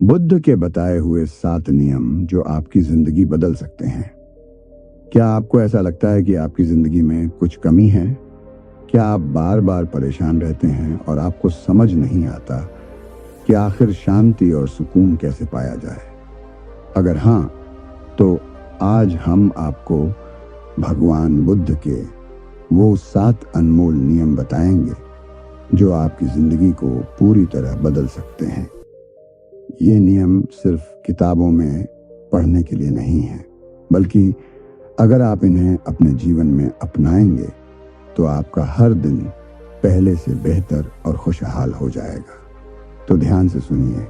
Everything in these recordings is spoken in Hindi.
बुद्ध के बताए हुए 7 नियम जो आपकी जिंदगी बदल सकते हैं। क्या आपको ऐसा लगता है कि आपकी जिंदगी में कुछ कमी है? क्या आप बार बार परेशान रहते हैं और आपको समझ नहीं आता कि आखिर शांति और सुकून कैसे पाया जाए? अगर हाँ, तो आज हम आपको भगवान बुद्ध के वो 7 अनमोल नियम बताएंगे जो आपकी जिंदगी को पूरी तरह बदल सकते हैं। ये नियम सिर्फ किताबों में पढ़ने के लिए नहीं है, बल्कि अगर आप इन्हें अपने जीवन में अपनाएंगे तो आपका हर दिन पहले से बेहतर और खुशहाल हो जाएगा। तो ध्यान से सुनिए,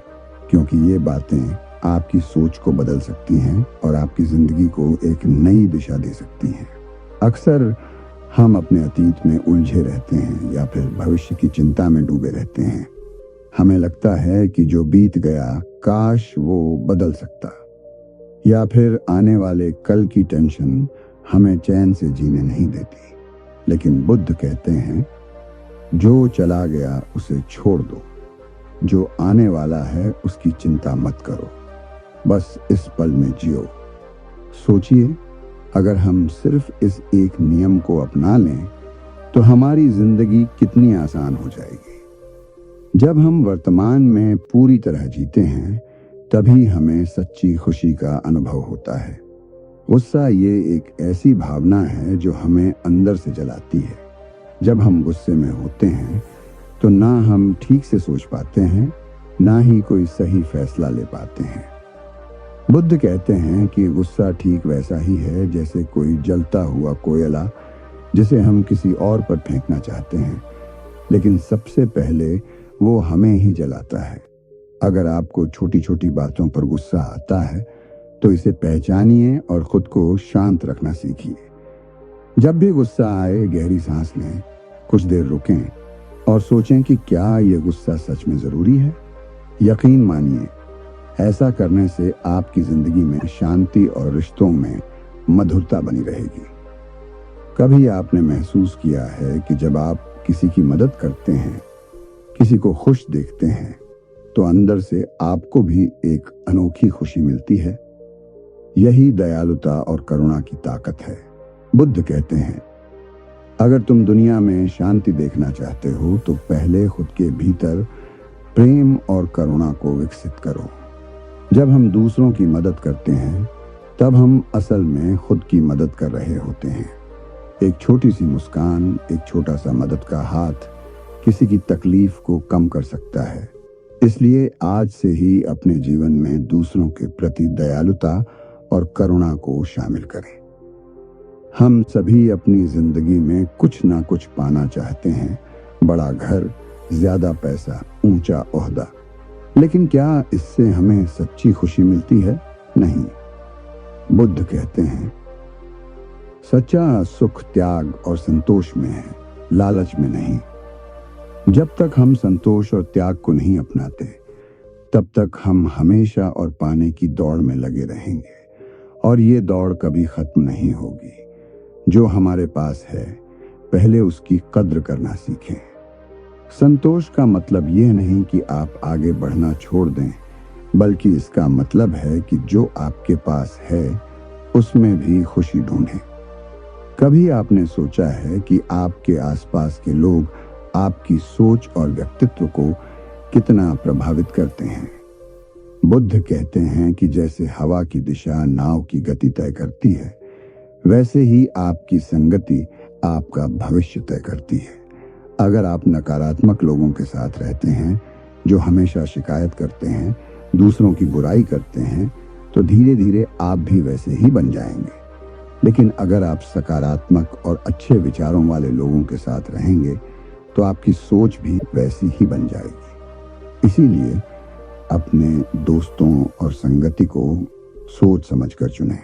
क्योंकि ये बातें आपकी सोच को बदल सकती हैं और आपकी जिंदगी को एक नई दिशा दे सकती हैं। अक्सर हम अपने अतीत में उलझे रहते हैं या फिर भविष्य की चिंता में डूबे रहते हैं। हमें लगता है कि जो बीत गया काश वो बदल सकता, या फिर आने वाले कल की टेंशन हमें चैन से जीने नहीं देती। लेकिन बुद्ध कहते हैं, जो चला गया उसे छोड़ दो, जो आने वाला है उसकी चिंता मत करो, बस इस पल में जियो। सोचिए, अगर हम सिर्फ इस एक नियम को अपना लें तो हमारी जिंदगी कितनी आसान हो जाएगी। जब हम वर्तमान में पूरी तरह जीते हैं, तभी हमें सच्ची खुशी का अनुभव होता है। गुस्सा ये एक ऐसी भावना है जो हमें अंदर से जलाती है। जब हम गुस्से में होते हैं तो ना हम ठीक से सोच पाते हैं, ना ही कोई सही फैसला ले पाते हैं। बुद्ध कहते हैं कि गुस्सा ठीक वैसा ही है जैसे कोई जलता हुआ कोयला जिसे हम किसी और पर फेंकना चाहते हैं, लेकिन सबसे पहले वो हमें ही जलाता है। अगर आपको छोटी छोटी बातों पर गुस्सा आता है तो इसे पहचानिए और खुद को शांत रखना सीखिए। जब भी गुस्सा आए, गहरी सांस लें, कुछ देर रुकें और सोचें कि क्या यह गुस्सा सच में जरूरी है। यकीन मानिए, ऐसा करने से आपकी जिंदगी में शांति और रिश्तों में मधुरता बनी रहेगी। कभी आपने महसूस किया है कि जब आप किसी की मदद करते हैं, किसी को खुश देखते हैं, तो अंदर से आपको भी एक अनोखी खुशी मिलती है? यही दयालुता और करुणा की ताकत है। बुद्ध कहते हैं, अगर तुम दुनिया में शांति देखना चाहते हो तो पहले खुद के भीतर प्रेम और करुणा को विकसित करो। जब हम दूसरों की मदद करते हैं, तब हम असल में खुद की मदद कर रहे होते हैं। एक छोटी सी मुस्कान, एक छोटा सा मदद का हाथ किसी की तकलीफ को कम कर सकता है। इसलिए आज से ही अपने जीवन में दूसरों के प्रति दयालुता और करुणा को शामिल करें। हम सभी अपनी जिंदगी में कुछ ना कुछ पाना चाहते हैं, बड़ा घर, ज्यादा पैसा, ऊंचा ओहदा। लेकिन क्या इससे हमें सच्ची खुशी मिलती है? नहीं। बुद्ध कहते हैं, सच्चा सुख त्याग और संतोष में है, लालच में नहीं। जब तक हम संतोष और त्याग को नहीं अपनाते, तब तक हम हमेशा और पाने की दौड़ में लगे रहेंगे, और ये दौड़ कभी खत्म नहीं होगी। जो हमारे पास है, पहले उसकी कद्र करना सीखें। संतोष का मतलब यह नहीं कि आप आगे बढ़ना छोड़ दें, बल्कि इसका मतलब है कि जो आपके पास है उसमें भी खुशी ढूंढें। कभी आपने सोचा है कि आपके आसपास के लोग आपकी सोच और व्यक्तित्व को कितना प्रभावित करते हैं? बुद्ध कहते हैं कि जैसे हवा की दिशा नाव की गति तय करती है, वैसे ही आपकी संगति आपका भविष्य तय करती है। अगर आप नकारात्मक लोगों के साथ रहते हैं, जो हमेशा शिकायत करते हैं, दूसरों की बुराई करते हैं, तो धीरे धीरे आप भी वैसे ही बन जाएंगे। लेकिन अगर आप सकारात्मक और अच्छे विचारों वाले लोगों के साथ रहेंगे, तो आपकी सोच भी वैसी ही बन जाएगी। इसीलिए अपने दोस्तों और संगति को सोच समझकर चुनें।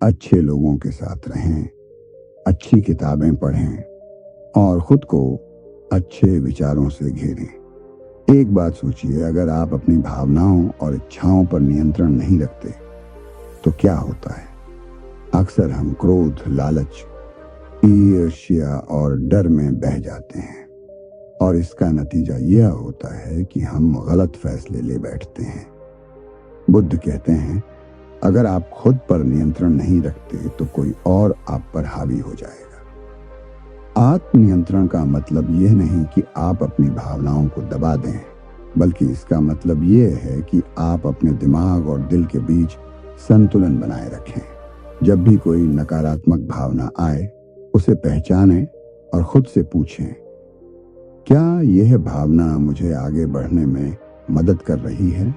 अच्छे लोगों के साथ रहें, अच्छी किताबें पढ़ें और खुद को अच्छे विचारों से घेरें। एक बात सोचिए, अगर आप अपनी भावनाओं और इच्छाओं पर नियंत्रण नहीं रखते तो क्या होता है? अक्सर हम क्रोध, लालच, ईर्ष्या और डर में बह जाते हैं, और इसका नतीजा यह होता है कि हम गलत फैसले ले बैठते हैं। बुद्ध कहते हैं, अगर आप खुद पर नियंत्रण नहीं रखते तो कोई और आप पर हावी हो जाएगा। आत्म नियंत्रण का मतलब यह नहीं कि आप अपनी भावनाओं को दबा दें, बल्कि इसका मतलब यह है कि आप अपने दिमाग और दिल के बीच संतुलन बनाए रखें। जब भी कोई नकारात्मक भावना आए, उसे पहचानें और खुद से पूछें, क्या यह भावना मुझे आगे बढ़ने में मदद कर रही है?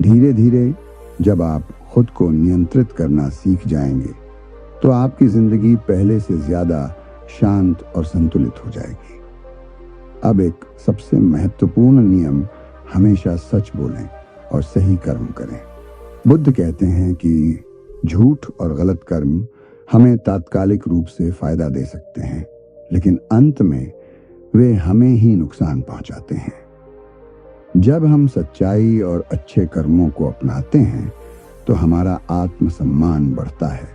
धीरे धीरे जब आप खुद को नियंत्रित करना सीख जाएंगे, तो आपकी जिंदगी पहले से ज्यादा शांत और संतुलित हो जाएगी। अब एक सबसे महत्वपूर्ण नियम, हमेशा सच बोलें और सही कर्म करें। बुद्ध कहते हैं कि झूठ और गलत कर्म हमें तात्कालिक रूप से फायदा दे सकते हैं, लेकिन अंत में वे हमें ही नुकसान पहुंचाते हैं। जब हम सच्चाई और अच्छे कर्मों को अपनाते हैं, तो हमारा आत्मसम्मान बढ़ता है,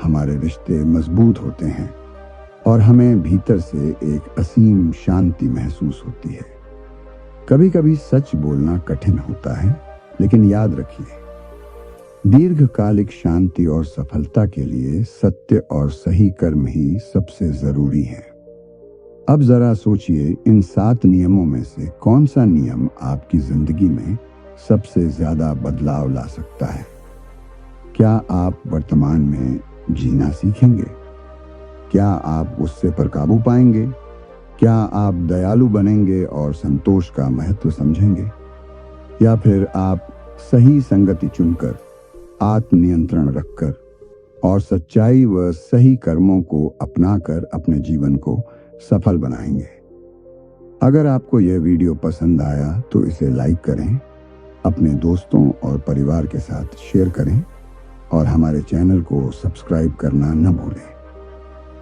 हमारे रिश्ते मजबूत होते हैं और हमें भीतर से एक असीम शांति महसूस होती है। कभी कभी सच बोलना कठिन होता है, लेकिन याद रखिए, दीर्घकालिक शांति और सफलता के लिए सत्य और सही कर्म ही सबसे जरूरी है। अब जरा सोचिए, इन 7 नियमों में से कौन सा नियम आपकी जिंदगी में सबसे ज्यादा बदलाव ला सकता है? क्या आप वर्तमान में जीना सीखेंगे? क्या आप गुस्से पर काबू पाएंगे? क्या आप दयालु बनेंगे और संतोष का महत्व समझेंगे? या फिर आप सही संगति चुनकर, आत्मनियंत्रण रखकर और सच्चाई व सही कर्मों को अपनाकर अपने जीवन को सफल बनाएंगे? अगर आपको यह वीडियो पसंद आया तो इसे लाइक करें, अपने दोस्तों और परिवार के साथ शेयर करें और हमारे चैनल को सब्सक्राइब करना न भूलें।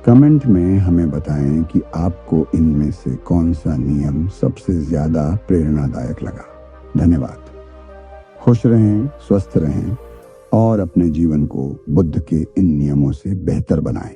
कमेंट में हमें बताएं कि आपको इनमें से कौन सा नियम सबसे ज्यादा प्रेरणादायक लगा। धन्यवाद। खुश रहें, स्वस्थ रहें और अपने जीवन को बुद्ध के इन नियमों से बेहतर बनाएं।